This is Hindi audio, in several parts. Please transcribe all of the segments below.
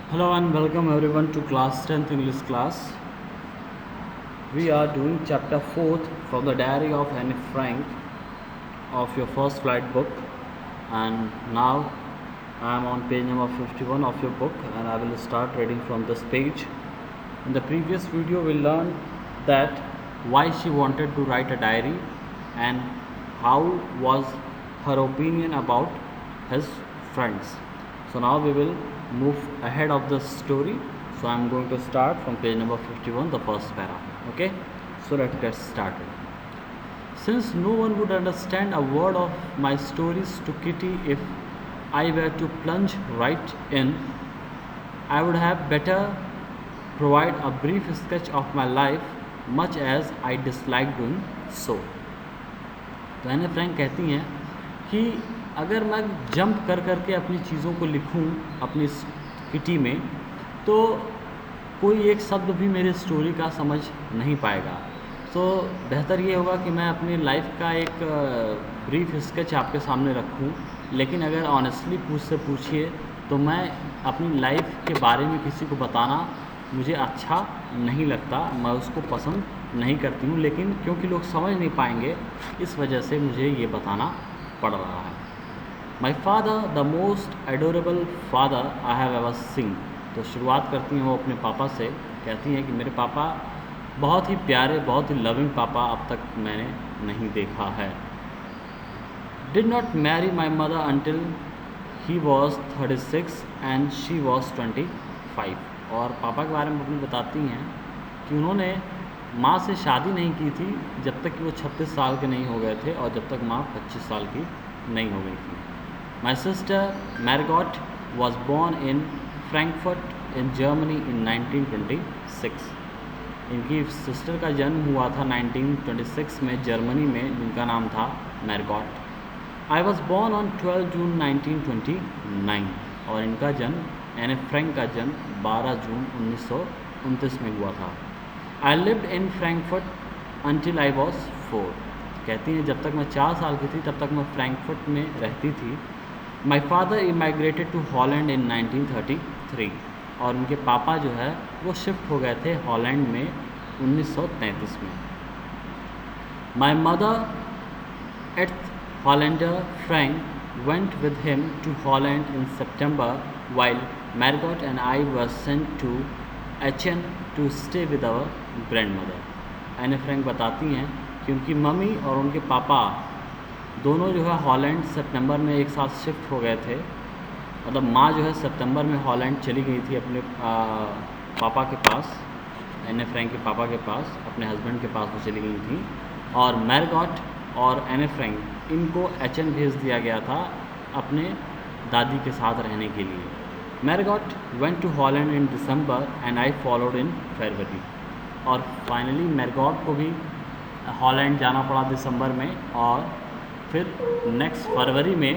Hello and welcome everyone to class 10th English class. We are doing chapter 4th from the diary of Anne Frank of your first flight book, and now I am on page number 51 of your book and I will start reading from this page. In the previous video we learned that why she wanted to write a diary and how was her opinion about his friends. So now we will move ahead of the story. So I'm going to start from page number 51, the first para. Okay, so let's get started. Since no one would understand a word of my stories to Kitty if I were to plunge right in, I would have better provide a brief sketch of my life, much as I dislike doing so. तो एने फ्रैंक कहती हैं कि अगर मैं जंप कर करके अपनी चीज़ों को लिखूं अपनी किटी में, तो कोई एक शब्द भी मेरे स्टोरी का समझ नहीं पाएगा। तो बेहतर ये होगा कि मैं अपनी लाइफ का एक ब्रीफ स्केच आपके सामने रखूं, लेकिन अगर ऑनेस्टली पूछिए तो मैं अपनी लाइफ के बारे में किसी को बताना मुझे अच्छा नहीं लगता, मैं उसको पसंद नहीं करती हूँ, लेकिन क्योंकि लोग समझ नहीं पाएंगे इस वजह से मुझे ये बताना पड़ रहा है। My father the most adorable father I have ever seen. तो शुरुआत करती हैं वो अपने पापा से, कहती हैं कि मेरे पापा बहुत ही प्यारे, बहुत ही लविंग पापा अब तक मैंने नहीं देखा है। Did not marry my mother until he was 36 and she was 25। और पापा के बारे में अपनी बताती हैं कि उन्होंने माँ से शादी नहीं की थी जब तक कि वो 36 साल के नहीं हो गए थे और जब तक माँ 25 साल की नहीं हो गई थी। My sister Margot was born in Frankfurt in Germany in 1926। इनकी सिस्टर का जन्म हुआ था 1926 में जर्मनी में, जिनका नाम था मैरगॉट। आई वॉज बॉर्न ऑन 12 जून 1929। और इनका जन्म एने फ्रैंक का जन्म 12 जून 1929 में हुआ था। I lived in Frankfurt until I was 4। कहती हैं जब तक मैं 4 साल की थी तब तक मैं फ्रैंकफर्ट में रहती थी। माई फादर इमाइग्रेटेड टू हॉलैंड इन 1933। और उनके पापा जो है वो शिफ्ट हो गए थे हॉलैंड में 1933 में। My mother Edith Hollander Frank went with him to Holland in September while Margot and I were sent to Aachen to stay with our grandmother। एने फ्रैंक बताती हैं कि उनकी मम्मी और उनके पापा दोनों जो है हॉलैंड सितंबर में एक साथ शिफ्ट हो गए थे। मतलब माँ जो है सितंबर में हॉलैंड चली गई थी अपने पापा के पास, एने फ्रैंक के पापा के पास, अपने हस्बैंड के पास वो चली गई थी। और मैरगॉट और एने फ्रैंक इनको एचन भेज दिया गया था अपने दादी के साथ रहने के लिए। Margot went to Holland in December and I followed in February. और फाइनली मैरगॉट को भी हॉलैंड जाना पड़ा दिसंबर में, और फिर नेक्स्ट फरवरी में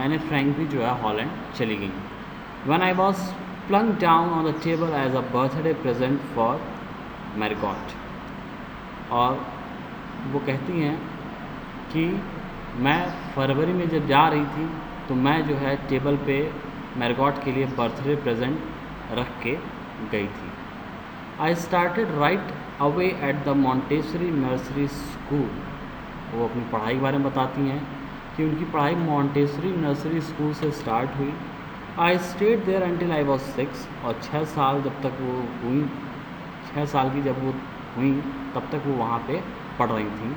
एने फ्रैंक भी जो है हॉलैंड चली गई। When I was plonked down on the table as a birthday present for Margot. और वो कहती हैं कि मैं फरवरी में जब जा रही थी तो मैं जो है टेबल पे मैरगॉट के लिए बर्थडे प्रेजेंट रख के गई थी। I started right away at the Montessori nursery school. वो अपनी पढ़ाई के बारे में बताती हैं कि उनकी पढ़ाई मॉन्टेसरी नर्सरी स्कूल से स्टार्ट हुई। I stayed there until I was 6। और 6 साल जब तक वो हुई, 6 साल की जब वो हुई तब तक वो वहाँ पे पढ़ रही थी।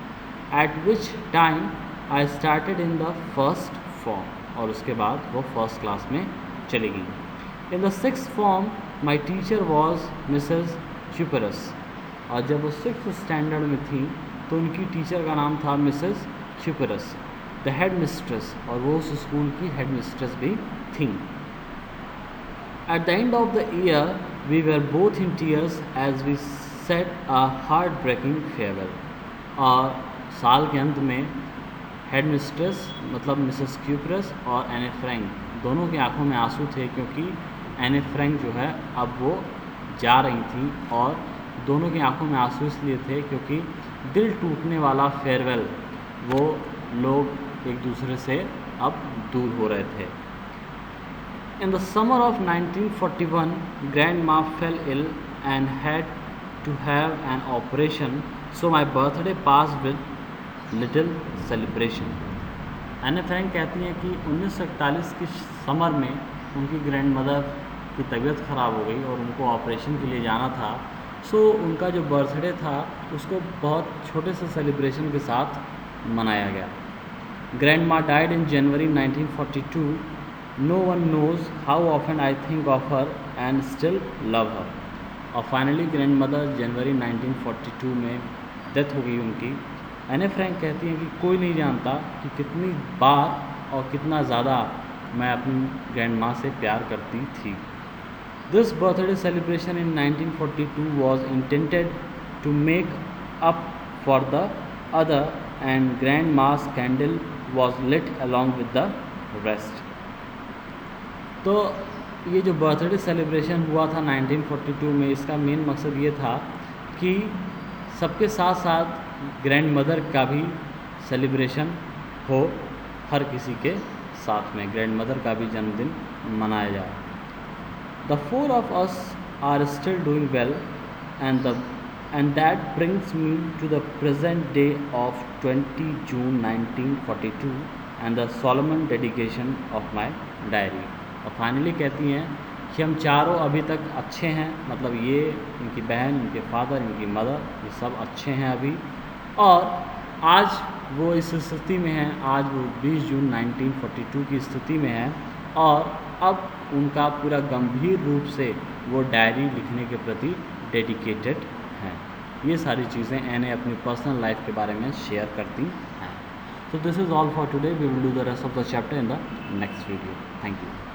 At which time I started in the first form. और उसके बाद वो फर्स्ट क्लास में चली गई। In the 6th form my teacher was Mrs Kuperus. और जब वो 6th स्टैंडर्ड में थी तो उनकी टीचर का नाम था Mrs Kuperus, the headmistress. और वो उस स्कूल की हेड मिस्ट्रेस भी थी। At the end of the year we were both in tears as we said a heartbreaking farewell. और साल के अंत में हेड मिस्ट्रेस मतलब मिसेस क्यूपरस और एने फ्रैंक दोनों की आंखों में आंसू थे, क्योंकि एने फ्रैंक जो है अब वो जा रही थी। और दोनों की आंखों में आंसू इसलिए थे क्योंकि दिल टूटने वाला फेयरवेल वो लोग एक दूसरे से अब दूर हो रहे थे। In the summer of 1941, Grandma fell ill and had to have an operation, so my birthday passed with little celebration. एने फ्रैंक कहती हैं कि 1941 की समर में उनकी ग्रैंड मदर की तबीयत ख़राब हो गई और उनको ऑपरेशन के लिए जाना था। सो उनका जो बर्थडे था उसको बहुत छोटे से सेलिब्रेशन के साथ मनाया गया। Grandma died in January 1942. No one knows how often I think of her and still love her. और फाइनली ग्रैंड मदर जनवरी 1942 में डेथ हो गई उनकी। एने फ्रैंक कहती हैं कि कोई नहीं जानता कि कितनी बार और कितना ज़्यादा मैं अपनी ग्रैंड माँ से प्यार करती थी। This birthday celebration in 1942 was intended to make up for the other, and grandma's candle was lit along with the rest. तो ये जो बर्थडे सेलिब्रेशन हुआ था 1942 में, इसका मेन मकसद ये था कि सबके साथ साथ ग्रैंड मदर का भी सेलिब्रेशन हो, हर किसी के साथ में ग्रैंड मदर का भी जन्मदिन मनाया जाए। The four of us are still doing well, and that brings me to the present day of 20 June 1942 and the solemn dedication of my diary. और फाइनली कहती हैं कि हम चारों अभी तक अच्छे हैं, मतलब ये इनकी बहन, इनके फादर, इनकी मदर, ये सब अच्छे हैं अभी, और आज वो इस स्थिति में हैं, आज वो 20 जून 1942 की स्थिति में हैं, और अब उनका पूरा गंभीर रूप से वो डायरी लिखने के प्रति डेडिकेटेड हैं। ये सारी चीज़ें एने अपनी पर्सनल लाइफ के बारे में शेयर करती हैं। So this is all for today. We will do the rest of the chapter in the next video. Thank you.